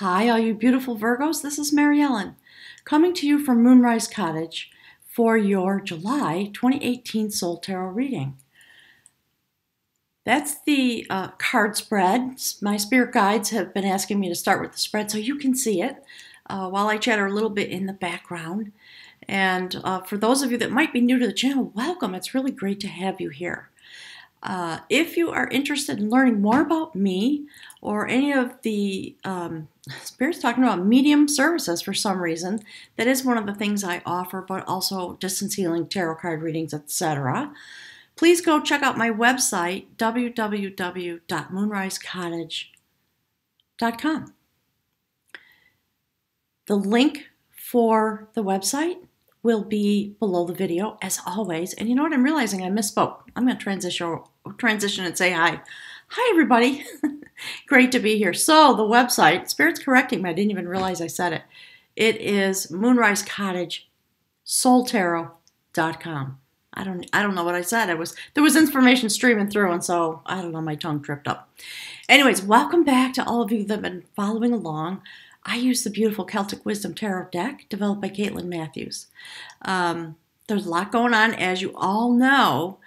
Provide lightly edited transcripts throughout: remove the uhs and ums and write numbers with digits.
Hi, all you beautiful Virgos. This is Mary Ellen, coming to you from Moonrise Cottage for your July 2018 Soul Tarot reading. That's the card spread. My spirit guides have been asking me to start with the spread so you can see it while I chatter a little bit in the background. And for those of you that might be new to the channel, welcome. It's really great to have you here. If you are interested in learning more about me or any of the spirits talking about medium services for some reason, that is one of the things I offer, but also distance healing, tarot card readings, etc. Please go check out my website, www.moonrisecottage.com. The link for the website will be below the video, as always. And you know what? I'm realizing I misspoke. I'm going to transition and say hi. Hi, everybody. Great to be here. So the website, Spirit's correcting me. I didn't even realize I said it. It is moonrisecottage.soultarot.com. I don't know what I said. There was information streaming through, and so I don't know, my tongue tripped up. Anyways, welcome back to all of you that have been following along. I use the beautiful Celtic Wisdom Tarot deck developed by Caitlin Matthews. There's a lot going on, as you all know.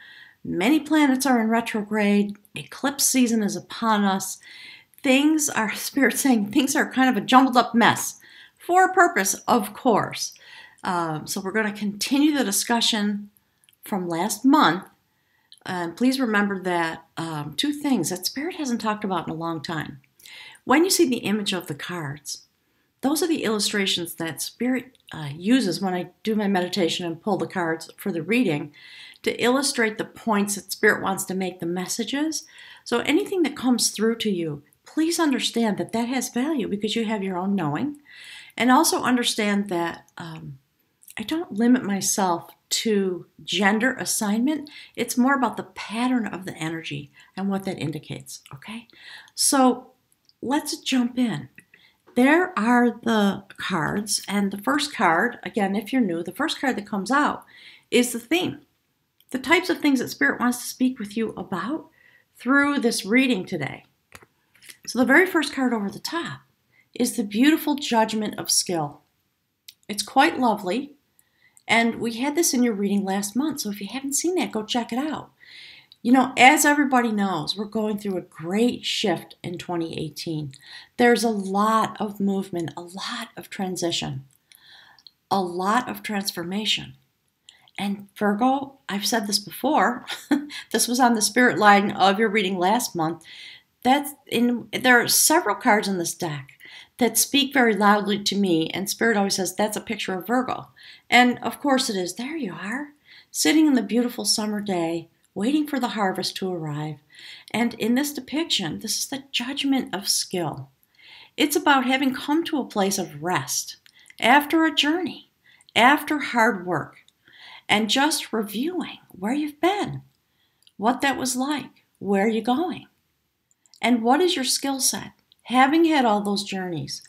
Many planets are in retrograde. Eclipse season is upon us. Spirit saying things are kind of a jumbled up mess for a purpose, of course. So we're going to continue the discussion from last month. Please remember that two things that Spirit hasn't talked about in a long time. When you see the image of the cards, those are the illustrations that Spirit uses when I do my meditation and pull the cards for the reading to illustrate the points that Spirit wants to make, the messages. So anything that comes through to you, please understand that that has value because you have your own knowing. And also understand that I don't limit myself to gender assignment. It's more about the pattern of the energy and what that indicates, okay? So let's jump in. There are the cards, and the first card, again, if you're new, the first card that comes out is the theme. The types of things that Spirit wants to speak with you about through this reading today. So the very first card over the top is the beautiful Judgement of Skill. It's quite lovely, and we had this in your reading last month, so if you haven't seen that, go check it out. You know, as everybody knows, we're going through a great shift in 2018. There's a lot of movement, a lot of transition, a lot of transformation. And Virgo, I've said this before, this was on the spirit line of your reading last month, there are several cards in this deck that speak very loudly to me, and Spirit always says, that's a picture of Virgo. And of course it is. There you are, sitting in the beautiful summer day, waiting for the harvest to arrive. And in this depiction, this is the Judgement of Skill. It's about having come to a place of rest after a journey, after hard work, and just reviewing where you've been, what that was like, where you're going, and what is your skill set. Having had all those journeys,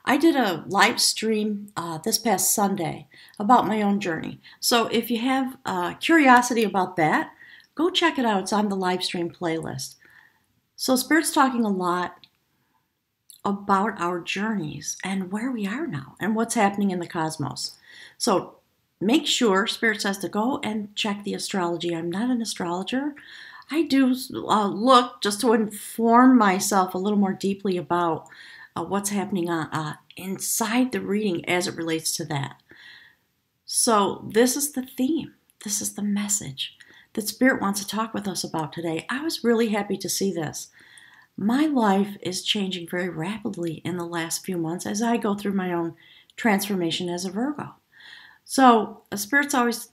I did a live stream this past Sunday about my own journey. So if you have curiosity about that, go check it out. It's on the live stream playlist. So Spirit's talking a lot about our journeys and where we are now and what's happening in the cosmos. So make sure, Spirit says, to go and check the astrology. I'm not an astrologer. I do look just to inform myself a little more deeply about what's happening inside the reading as it relates to that. So this is the theme. This is the message that Spirit wants to talk with us about today. I was really happy to see this. My life is changing very rapidly in the last few months as I go through my own transformation as a Virgo. So Spirit's always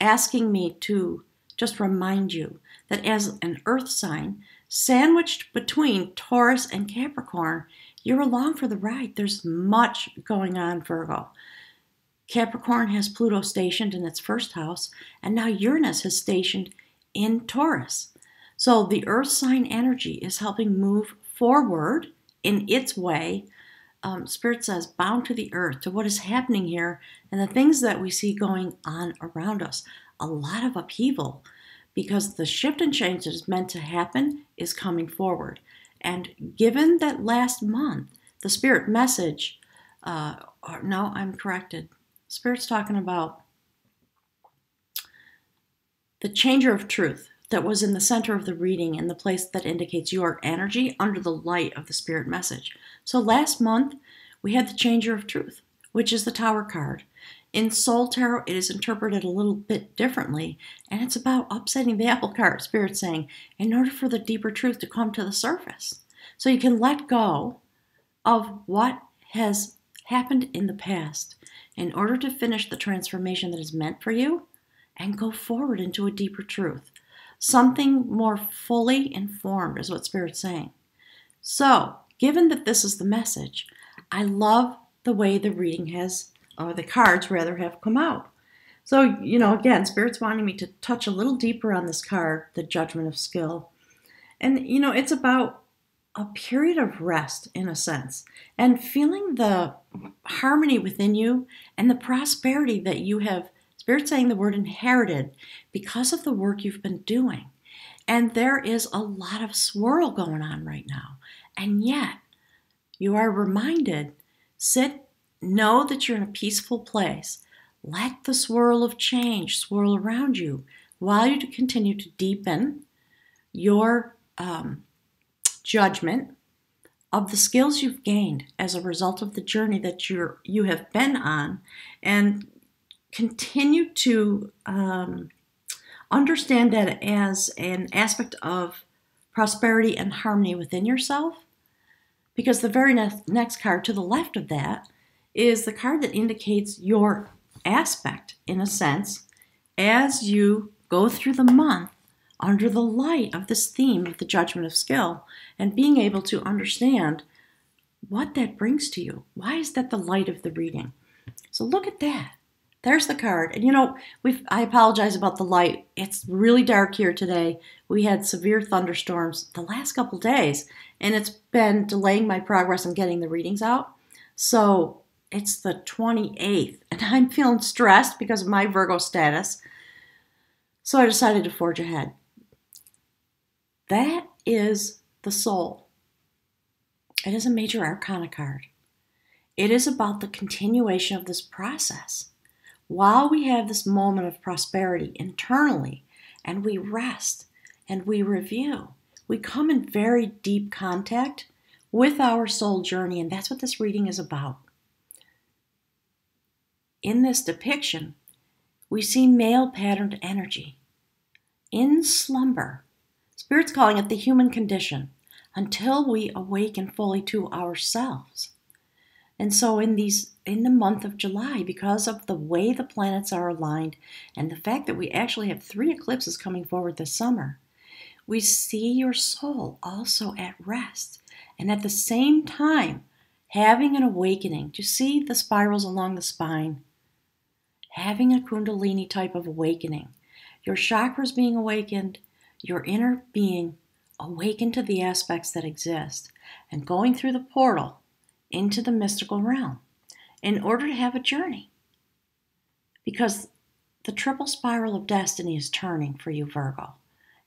asking me to just remind you that as an earth sign, sandwiched between Taurus and Capricorn, you're along for the ride. There's much going on, Virgo. Capricorn has Pluto stationed in its first house, and now Uranus is stationed in Taurus. So the earth sign energy is helping move forward in its way. Spirit says, bound to the earth, to what is happening here and the things that we see going on around us. A lot of upheaval because the shift and change that is meant to happen is coming forward. And given that last month, the Spirit message, no, I'm corrected. Spirit's talking about the changer of truth that was in the center of the reading and the place that indicates your energy under the light of the Spirit message. So last month, we had the changer of truth, which is the Tower card. In Soul Tarot, it is interpreted a little bit differently, and it's about upsetting the apple cart, Spirit saying, in order for the deeper truth to come to the surface. So you can let go of what has happened in the past in order to finish the transformation that is meant for you and go forward into a deeper truth. Something more fully informed is what Spirit's saying. So, given that this is the message, I love the way the reading has, or the cards rather, have come out. So, again, Spirit's wanting me to touch a little deeper on this card, the Judgment of Skill. And, it's about a period of rest, in a sense, and feeling the harmony within you and the prosperity that you have, Spirit's saying the word inherited, because of the work you've been doing. And there is a lot of swirl going on right now. And yet, you are reminded, know that you're in a peaceful place. Let the swirl of change swirl around you while you continue to deepen your judgment of the skills you've gained as a result of the journey that you have been on, and continue to understand that as an aspect of prosperity and harmony within yourself. Because the very next card to the left of that is the card that indicates your aspect, in a sense, as you go through the month under the light of this theme of the Judgment of Skill, and being able to understand what that brings to you. Why is that the light of the reading? So look at that. There's the card. And I apologize about the light. It's really dark here today. We had severe thunderstorms the last couple days, and it's been delaying my progress in getting the readings out. So it's the 28th, and I'm feeling stressed because of my Virgo status. So I decided to forge ahead. That is the soul. It is a major arcana card. It is about the continuation of this process. While we have this moment of prosperity internally, and we rest and we review, we come in very deep contact with our soul journey, and that's what this reading is about. In this depiction, we see male patterned energy in slumber. Spirit's calling it the human condition, until we awaken fully to ourselves. And so in the month of July, because of the way the planets are aligned and the fact that we actually have 3 eclipses coming forward this summer, we see your soul also at rest, and at the same time having an awakening. Do you see the spirals along the spine? Having a Kundalini type of awakening. Your chakras being awakened, your inner being awakened to the aspects that exist, and going through the portal into the mystical realm in order to have a journey. Because the triple spiral of destiny is turning for you, Virgo.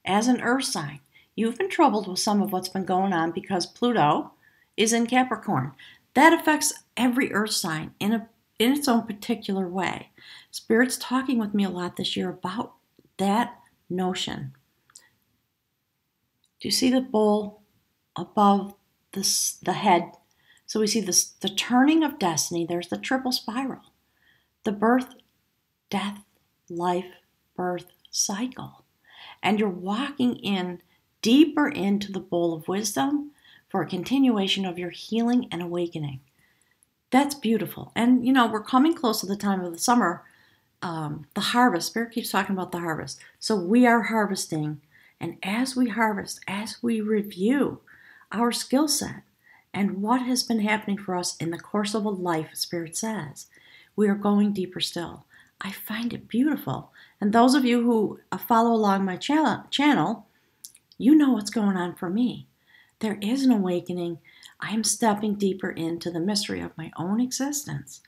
As an earth sign, you've been troubled with some of what's been going on because Pluto is in Capricorn. That affects every earth sign in its own particular way. Spirit's talking with me a lot this year about that notion. Do you see the bowl above the head? So we see the turning of destiny. There's the triple spiral. The birth, death, life, birth cycle. And you're walking in deeper into the bowl of wisdom for a continuation of your healing and awakening. That's beautiful. And, we're coming close to the time of the summer, the harvest. Spirit keeps talking about the harvest. So we are harvesting. And as we harvest, as we review our skill set and what has been happening for us in the course of a life, Spirit says, we are going deeper still. I find it beautiful. And those of you who follow along my channel, you know what's going on for me. There is an awakening. I am stepping deeper into the mystery of my own existence.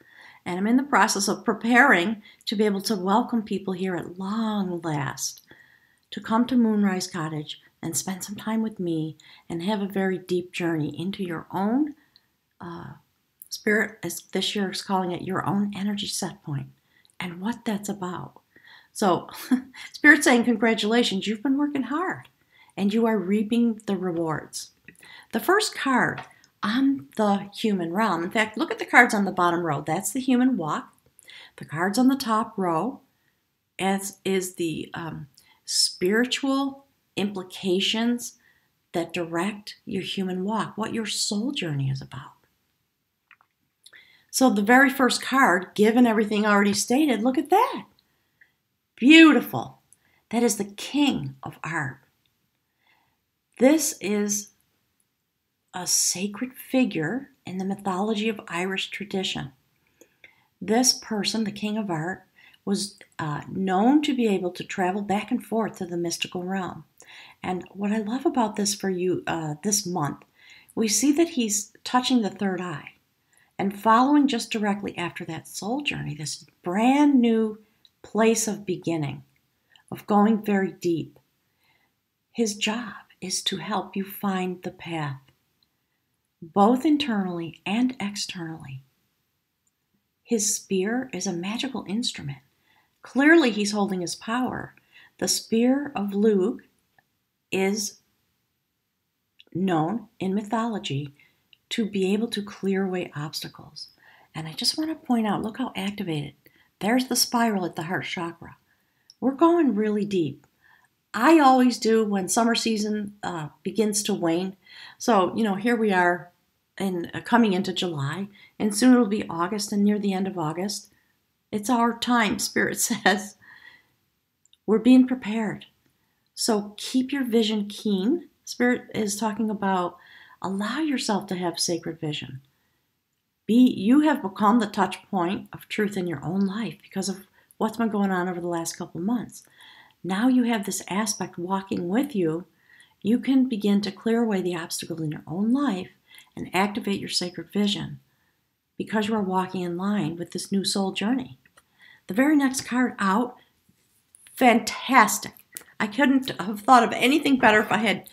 And I'm in the process of preparing to be able to welcome people here at long last to come to Moonrise Cottage and spend some time with me and have a very deep journey into your own spirit, as this year is calling it, your own energy set point and what that's about. So, Spirit's saying, congratulations, you've been working hard and you are reaping the rewards. The first card on the human realm, in fact, look at the cards on the bottom row. That's the human walk. The cards on the top row as is the spiritual implications that direct your human walk, what your soul journey is about. So the very first card, given everything already stated, look at that. Beautiful. That is the King of Art. This is a sacred figure in the mythology of Irish tradition. This person, the King of Art, was known to be able to travel back and forth to the mystical realm. And what I love about this for you this month, we see that he's touching the third eye and following just directly after that soul journey, this brand new place of beginning, of going very deep. His job is to help you find the path, both internally and externally. His spear is a magical instrument. Clearly, he's holding his power. The spear of Lugh is known in mythology to be able to clear away obstacles. And I just want to point out, look how activated. There's the spiral at the heart chakra. We're going really deep. I always do when summer season begins to wane. So, here we are coming into July, and soon it'll be August, and near the end of August, it's our time, Spirit says. We're being prepared. So keep your vision keen. Spirit is talking about allow yourself to have sacred vision. You have become the touch point of truth in your own life because of what's been going on over the last couple of months. Now you have this aspect walking with you. You can begin to clear away the obstacles in your own life and activate your sacred vision because you are walking in line with this new soul journey. The very next card out, fantastic. I couldn't have thought of anything better if I had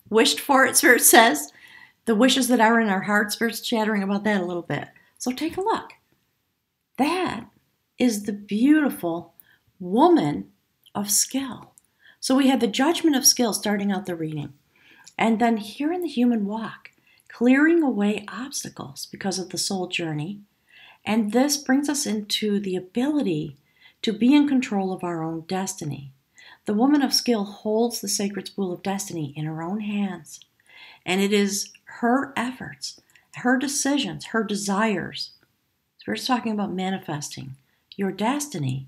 wished for it, Spirit says. The wishes that are in our heart, Spirit's chattering about that a little bit. So take a look. That is the beautiful woman of skill. So we had the Judgement of Skill starting out the reading. And then here in the human walk, clearing away obstacles because of the soul journey. And this brings us into the ability to be in control of our own destiny. The woman of skill holds the sacred spool of destiny in her own hands. And it is her efforts, her decisions, her desires. Spirit's talking about manifesting your destiny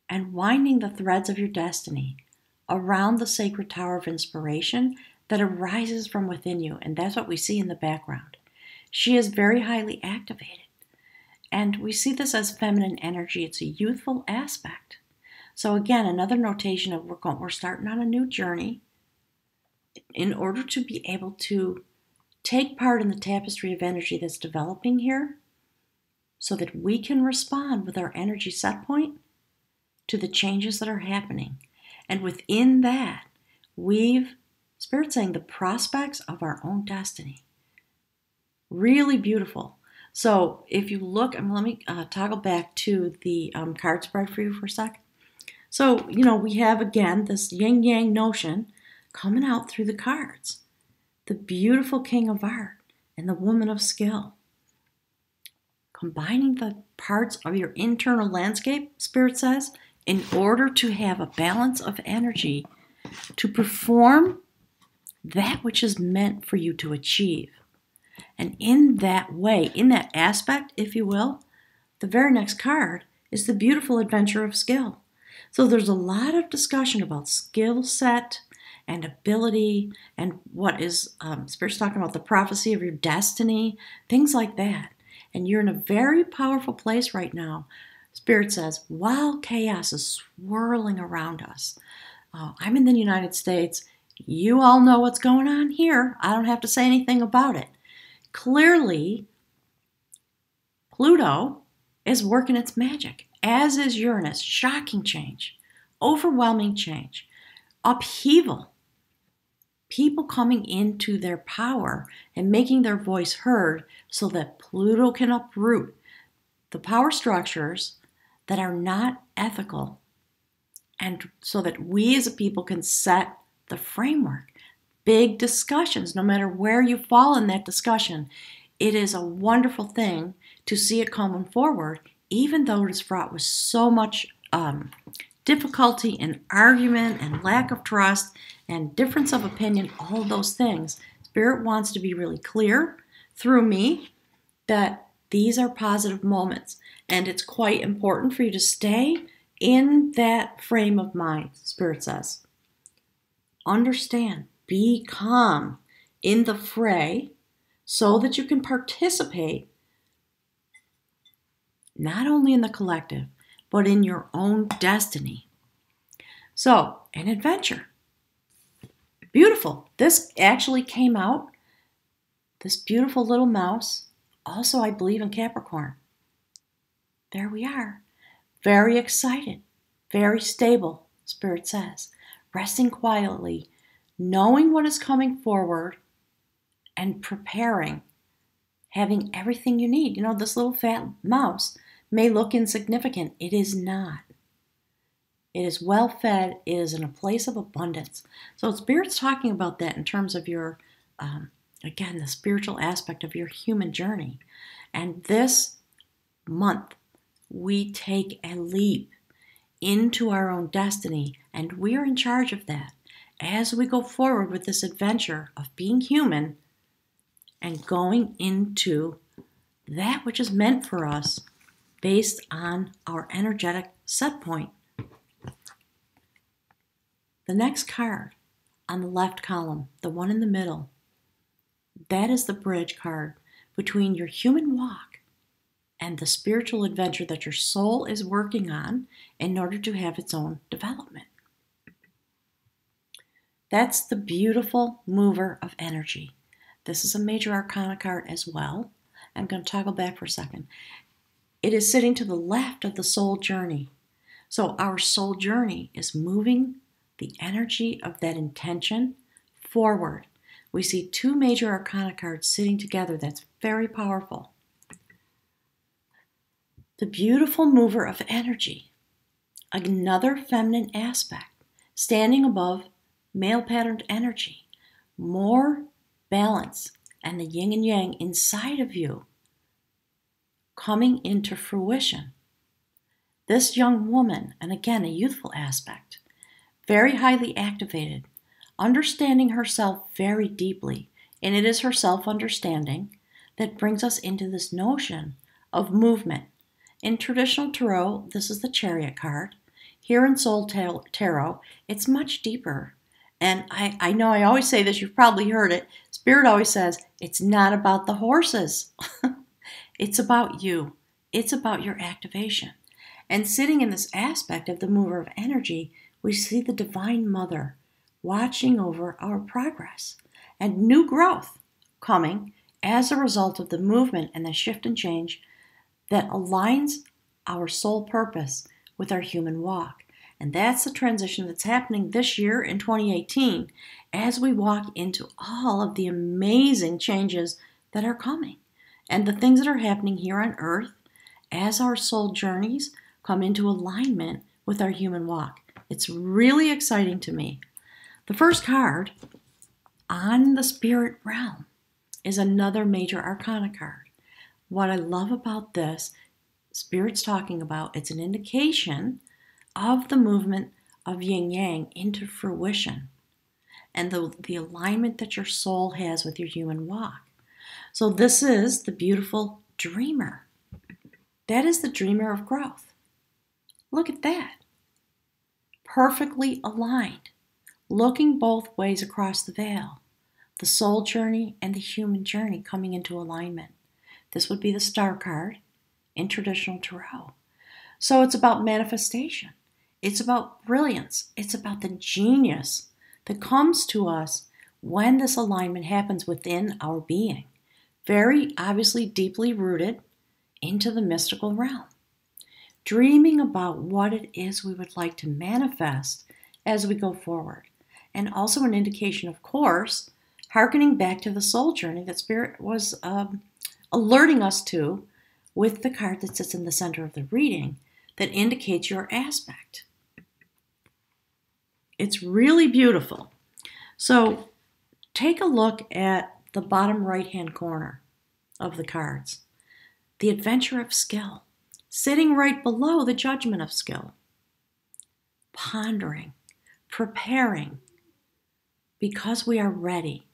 and winding the threads of your destiny around the sacred tower of inspiration that arises from within you. And that's what we see in the background. She is very highly activated. And we see this as feminine energy. It's a youthful aspect. So again, another notation of we're starting on a new journey in order to be able to take part in the tapestry of energy that's developing here so that we can respond with our energy set point to the changes that are happening. And within that, Spirit's saying the prospects of our own destiny. Really beautiful. So if you look, let me toggle back to the card spread for you for a sec. So, we have, again, this yin-yang notion coming out through the cards. The beautiful King of Art and the Woman of Skill. Combining the parts of your internal landscape, Spirit says, in order to have a balance of energy to perform that which is meant for you to achieve. And in that way, in that aspect, if you will, the very next card is the beautiful Adventure of Skill. So there's a lot of discussion about skill set and ability and what is, Spirit's talking about the prophecy of your destiny, things like that. And you're in a very powerful place right now, Spirit says, while chaos is swirling around us. I'm in the United States. You all know what's going on here. I don't have to say anything about it. Clearly, Pluto is working its magic, as is Uranus. Shocking change. overwhelming change, upheaval, people coming into their power and making their voice heard so that Pluto can uproot the power structures that are not ethical, and so that we as a people can set the framework. Big discussions, no matter where you fall in that discussion, it is a wonderful thing to see it coming forward, even though it is fraught with so much difficulty and argument and lack of trust and difference of opinion, all of those things. Spirit wants to be really clear through me that these are positive moments, and it's quite important for you to stay in that frame of mind, Spirit says. Understand, be calm in the fray so that you can participate not only in the collective, but in your own destiny. So, an adventure. Beautiful. This actually came out, this beautiful little mouse, also I believe in Capricorn. There we are. Very excited, very stable, Spirit says. Resting quietly, knowing what is coming forward, and preparing, having everything you need. You know, this little fat mouse may look insignificant. It is not. It is well fed. It is in a place of abundance. So Spirit's talking about that in terms of your, again, the spiritual aspect of your human journey. And this month, we take a leap into our own destiny, and we're in charge of that as we go forward with this adventure of being human and going into that which is meant for us based on our energetic set point. The next card on the left column, the one in the middle, that is the bridge card between your human walk and the spiritual adventure that your soul is working on in order to have its own development. That's the beautiful mover of energy. This is a major arcana card as well. I'm going to toggle back for a second. It is sitting to the left of the soul journey. So our soul journey is moving the energy of that intention forward. We see two major arcana cards sitting together. That's very powerful. The beautiful mover of energy, another feminine aspect, standing above male patterned energy, more balance and the yin and yang inside of you coming into fruition. This young woman, and again a youthful aspect, very highly activated, understanding herself very deeply, and it is her self-understanding that brings us into this notion of movement. In traditional tarot, this is the Chariot card. Here in Soul Tarot, it's much deeper. And I know I always say this, you've probably heard it. Spirit always says, it's not about the horses. It's about you. It's about your activation. And sitting in this aspect of the mover of energy, we see the Divine Mother watching over our progress and new growth coming as a result of the movement and the shift and change that aligns our soul purpose with our human walk. And that's the transition that's happening this year in 2018 as we walk into all of the amazing changes that are coming and the things that are happening here on earth as our soul journeys come into alignment with our human walk. It's really exciting to me. The first card on the spirit realm is another major arcana card. What I love about this, Spirit's talking about, it's an indication of the movement of yin yang into fruition and the alignment that your soul has with your human walk. So this is the beautiful dreamer. That is the dreamer of growth. Look at that. Perfectly aligned, looking both ways across the veil. The soul journey and the human journey coming into alignment. This would be the star card in traditional tarot. So it's about manifestation. It's about brilliance. It's about the genius that comes to us when this alignment happens within our being. Very obviously deeply rooted into the mystical realm. dreaming about what it is we would like to manifest as we go forward. And also an indication, of course, hearkening back to the soul journey that Spirit was alerting us to with the card that sits in the center of the reading that indicates your aspect. It's really beautiful. So take a look at the bottom right-hand corner of the cards. The Adventure of Skill, sitting right below the Judgment of Skill. Pondering, preparing, because we are ready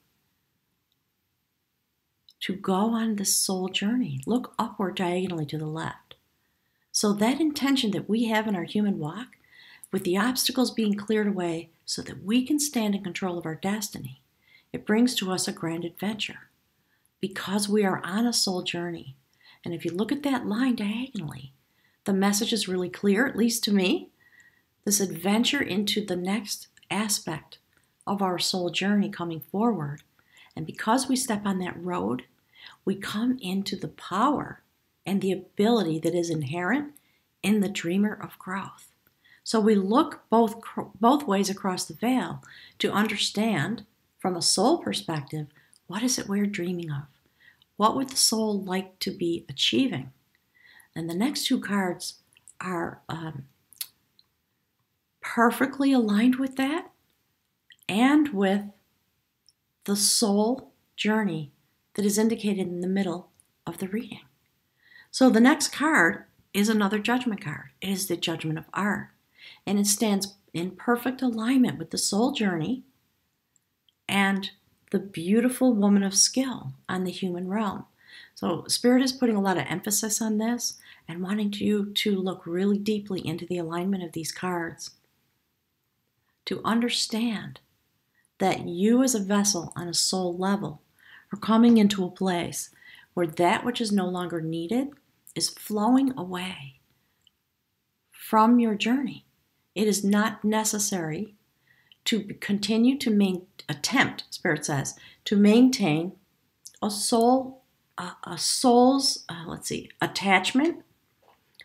to go on this soul journey. Look upward diagonally to the left. So that intention that we have in our human walk, with the obstacles being cleared away so that we can stand in control of our destiny, it brings to us a grand adventure because we are on a soul journey. And if you look at that line diagonally, the message is really clear, at least to me. This adventure into the next aspect of our soul journey coming forward. And because we step on that road, we come into the power and the ability that is inherent in the dreamer of growth. So we look both ways across the veil to understand from a soul perspective, what is it we're dreaming of? What would the soul like to be achieving? And the next two cards are perfectly aligned with that and with the soul journey that is indicated in the middle of the reading. So the next card is another judgment card. It is the Judgment of Art. And it stands in perfect alignment with the soul journey and the beautiful woman of skill on the human realm. So Spirit is putting a lot of emphasis on this and wanting you to look really deeply into the alignment of these cards to understand that you as a vessel on a soul level are coming into a place where that which is no longer needed is flowing away from your journey. It is not necessary to continue to attempt, Spirit says, to maintain a soul's attachment.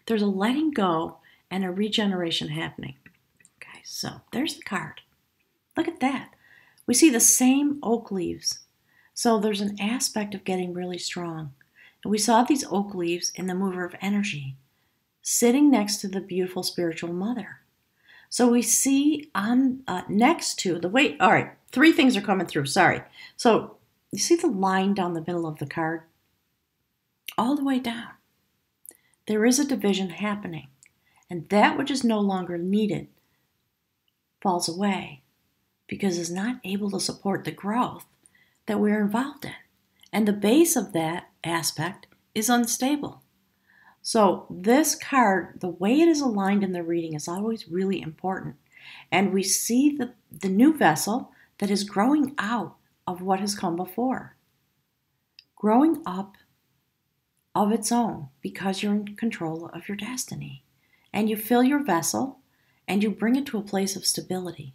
There's a letting go and a regeneration happening. Okay, so there's the card. Look at that. We see the same oak leaves. So there's an aspect of getting really strong. And we saw these oak leaves in the mover of energy sitting next to the beautiful spiritual mother. So we see on next to the way, all right, three things are coming through, sorry. So you see the line down the middle of the card? All the way down. There is a division happening, and that which is no longer needed falls away because it's not able to support the growth that we're involved in. And the base of that aspect is unstable. So this card, the way it is aligned in the reading is always really important. And we see the new vessel that is growing out of what has come before. Growing up of its own because you're in control of your destiny. And you fill your vessel and you bring it to a place of stability.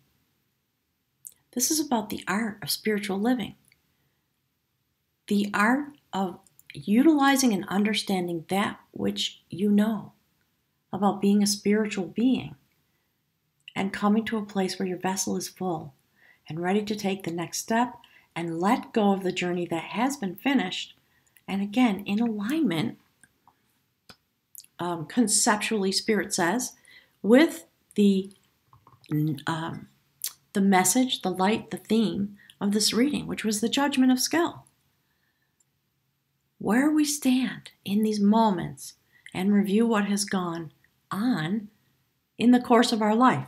This is about the art of spiritual living. The art of utilizing and understanding that which you know about being a spiritual being and coming to a place where your vessel is full and ready to take the next step and let go of the journey that has been finished. And again, in alignment, conceptually, Spirit says, with the message, the light, the theme of this reading, which was the Judgment of Skill. Where we stand in these moments and review what has gone on in the course of our life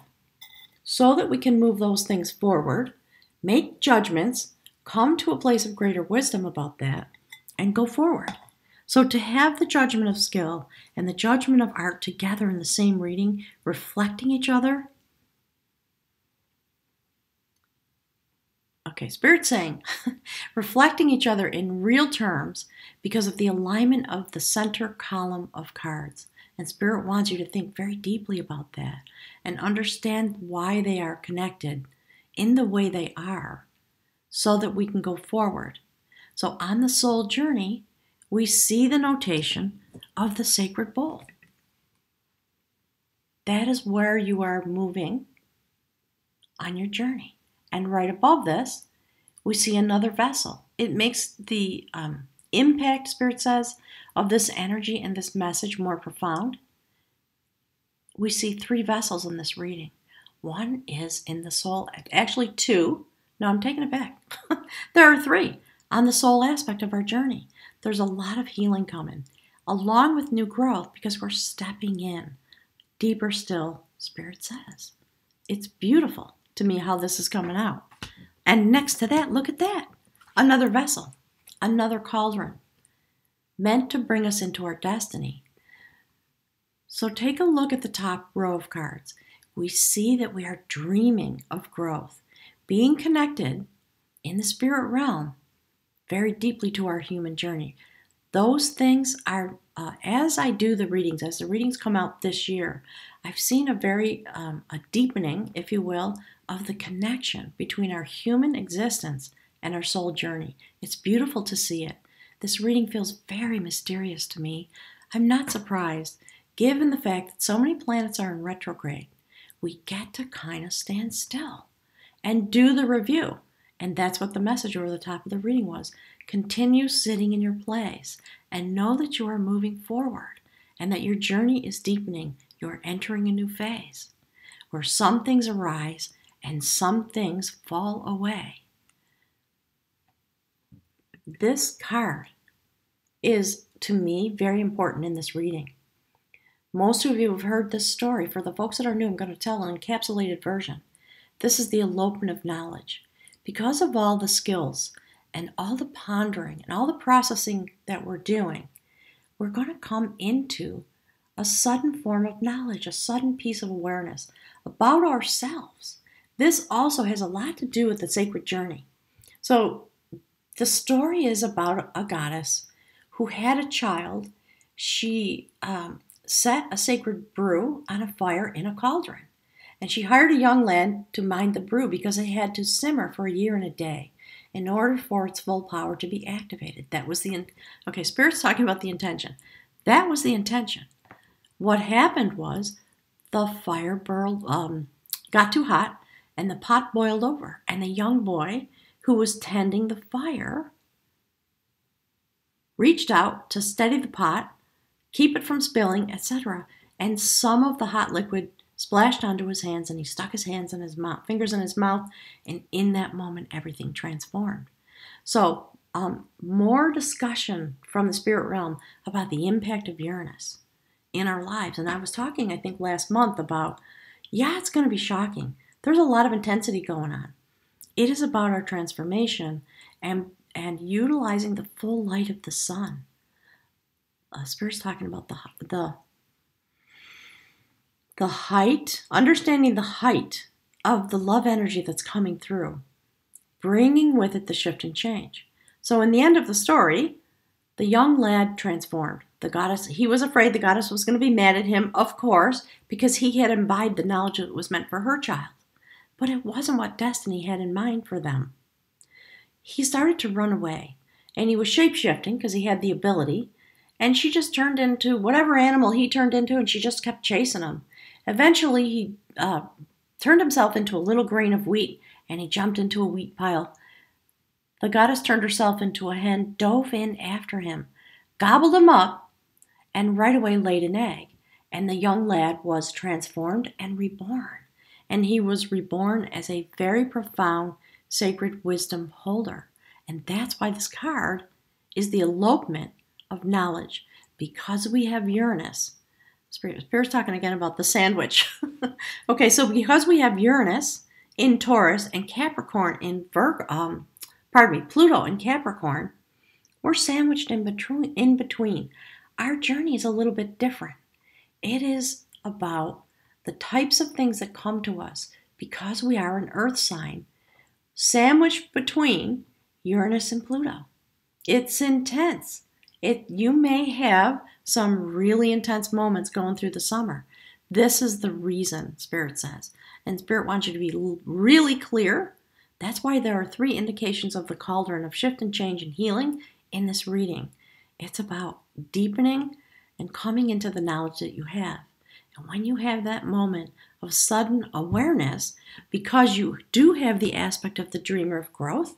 so that we can move those things forward, make judgments, come to a place of greater wisdom about that, and go forward. So to have the Judgment of Skill and the Judgment of Art together in the same reading, reflecting each other. Okay, Spirit's saying, reflecting each other in real terms because of the alignment of the center column of cards. And Spirit wants you to think very deeply about that and understand why they are connected in the way they are so that we can go forward. So on the soul journey, we see the notation of the sacred bowl. That is where you are moving on your journey. And right above this, we see another vessel. It makes the impact, Spirit says, of this energy and this message more profound. We see 3 vessels in this reading. One is in the soul, actually 2. No, I'm taking it back. There are 3 on the soul aspect of our journey. There's a lot of healing coming, along with new growth, because we're stepping in deeper still, Spirit says. It's beautiful to me how this is coming out. And next to that, look at that. Another vessel, another cauldron, meant to bring us into our destiny. So take a look at the top row of cards. We see that we are dreaming of growth, being connected in the spirit realm very deeply to our human journey. Those things are, as I do the readings, as the readings come out this year, I've seen a deepening, if you will, of the connection between our human existence and our soul journey. It's beautiful to see it. This reading feels very mysterious to me. I'm not surprised, given the fact that so many planets are in retrograde. We get to kind of stand still and do the review. And that's what the message over the top of the reading was. Continue sitting in your place and know that you are moving forward and that your journey is deepening. You're entering a new phase where some things arise and some things fall away. This card is, to me, very important in this reading. Most of you have heard this story. For the folks that are new, I'm going to tell an encapsulated version. This is the elopement of knowledge. Because of all the skills and all the pondering and all the processing that we're doing, we're going to come into a sudden form of knowledge, a sudden piece of awareness about ourselves. This also has a lot to do with the sacred journey. So the story is about a goddess who had a child. She set a sacred brew on a fire in a cauldron. And she hired a young lad to mind the brew because it had to simmer for a year and a day in order for its full power to be activated. That was okay, Spirit's talking about the intention. That was the intention. What happened was the fire got too hot and the pot boiled over. And the young boy who was tending the fire reached out to steady the pot, keep it from spilling, etc. And some of the hot liquid splashed onto his hands, and he stuck his hands in his mouth, fingers in his mouth, and in that moment, everything transformed. So, more discussion from the spirit realm about the impact of Uranus in our lives. And I was talking, I think, last month about, it's going to be shocking. There's a lot of intensity going on. It is about our transformation and utilizing the full light of the sun. Spirit's talking about the height, understanding the height of the love energy that's coming through, bringing with it the shift and change. So in the end of the story, the young lad transformed. The goddess, he was afraid the goddess was going to be mad at him, of course, because he had imbibed the knowledge that was meant for her child. But it wasn't what destiny had in mind for them. He started to run away, and he was shape-shifting because he had the ability, and she just turned into whatever animal he turned into, and she just kept chasing him. Eventually, he turned himself into a little grain of wheat, and he jumped into a wheat pile. The goddess turned herself into a hen, dove in after him, gobbled him up, and right away laid an egg. And the young lad was transformed and reborn. And he was reborn as a very profound sacred wisdom holder. And that's why this card is the elopement of knowledge. Because we have Uranus. Spirit's talking again about the sandwich. Okay, so because we have Uranus in Taurus and Capricorn in Pluto in Capricorn, we're sandwiched in between. Our journey is a little bit different. It is about the types of things that come to us because we are an earth sign, sandwiched between Uranus and Pluto. It's intense. You may have some really intense moments going through the summer. This is the reason, Spirit says. And Spirit wants you to be really clear. That's why there are 3 indications of the cauldron of shift and change and healing in this reading. It's about deepening and coming into the knowledge that you have. And when you have that moment of sudden awareness, because you do have the aspect of the dreamer of growth,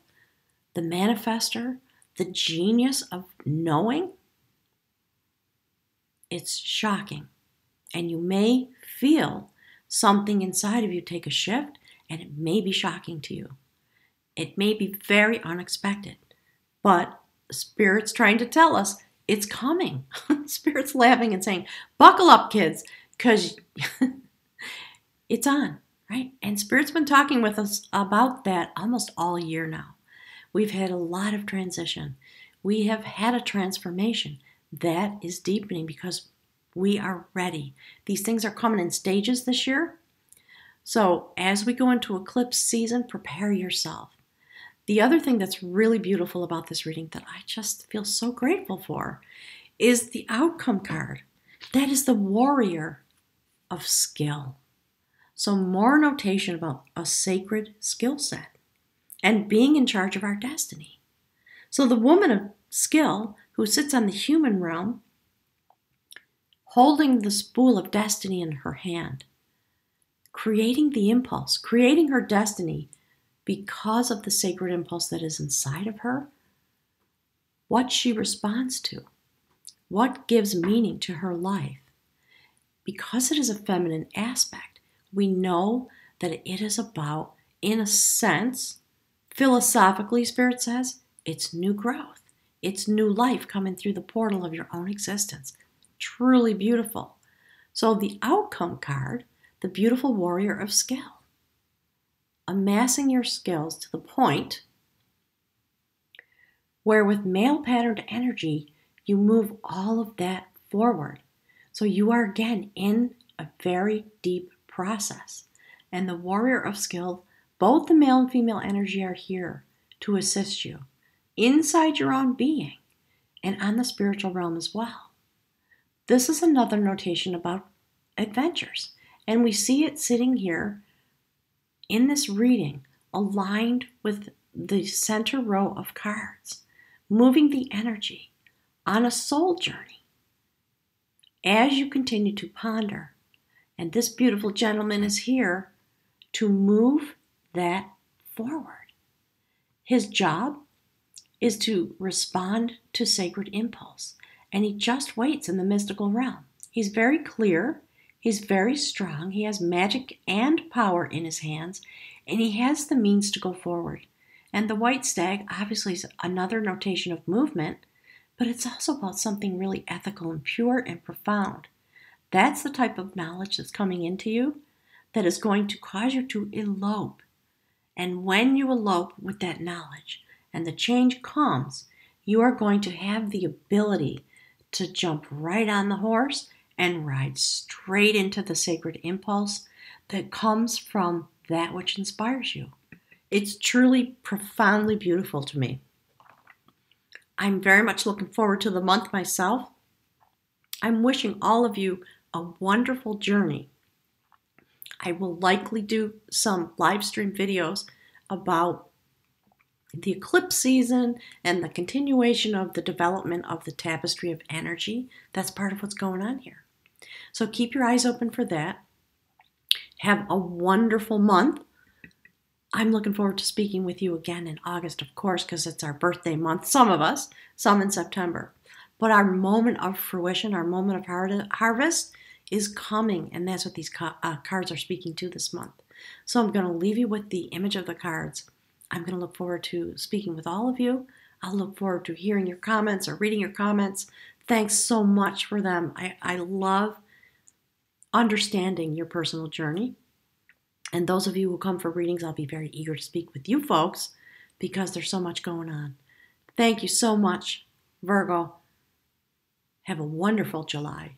the manifester, the genius of knowing, it's shocking. And you may feel something inside of you take a shift, and it may be shocking to you. It may be very unexpected, but Spirit's trying to tell us it's coming. Spirit's laughing and saying, buckle up, kids, because it's on, right? And Spirit's been talking with us about that almost all year now. We've had a lot of transition. We have had a transformation that is deepening because we are ready. These things are coming in stages this year. So as we go into eclipse season, prepare yourself. The other thing that's really beautiful about this reading that I just feel so grateful for is the outcome card. That is the warrior of skill. So more notation about a sacred skill set and being in charge of our destiny. So the woman of skill who sits on the human realm, holding the spool of destiny in her hand, creating the impulse, creating her destiny because of the sacred impulse that is inside of her, what she responds to, what gives meaning to her life. Because it is a feminine aspect, we know that it is about, in a sense, philosophically, Spirit says, it's new growth. It's new life coming through the portal of your own existence. Truly beautiful. So the outcome card, the beautiful warrior of skill. Amassing your skills to the point where with male patterned energy, you move all of that forward. So you are again in a very deep process. And the warrior of skill, both the male and female energy are here to assist you inside your own being and on the spiritual realm as well. This is another notation about adventures. And we see it sitting here in this reading, aligned with the center row of cards, moving the energy on a soul journey as you continue to ponder. And this beautiful gentleman is here to move that forward. His job is to respond to sacred impulse, and he just waits in the mystical realm. He's very clear. He's very strong. He has magic and power in his hands, and he has the means to go forward. And the white stag obviously is another notation of movement, but it's also about something really ethical and pure and profound. That's the type of knowledge that's coming into you that is going to cause you to elope. And when you elope with that knowledge and the change comes, you are going to have the ability to jump right on the horse and ride straight into the sacred impulse that comes from that which inspires you. It's truly profoundly beautiful to me. I'm very much looking forward to the month myself. I'm wishing all of you a wonderful journey. I will likely do some live stream videos about the eclipse season and the continuation of the development of the tapestry of energy. That's part of what's going on here. So keep your eyes open for that. Have a wonderful month. I'm looking forward to speaking with you again in August, of course, because it's our birthday month. Some of us, some in September. But our moment of fruition, our moment of harvest is coming, and that's what these cards are speaking to this month. So I'm going to leave you with the image of the cards. I'm going to look forward to speaking with all of you. I'll look forward to hearing your comments or reading your comments. Thanks so much for them. I love understanding your personal journey. And those of you who come for readings, I'll be very eager to speak with you folks because there's so much going on. Thank you so much, Virgo. Have a wonderful July.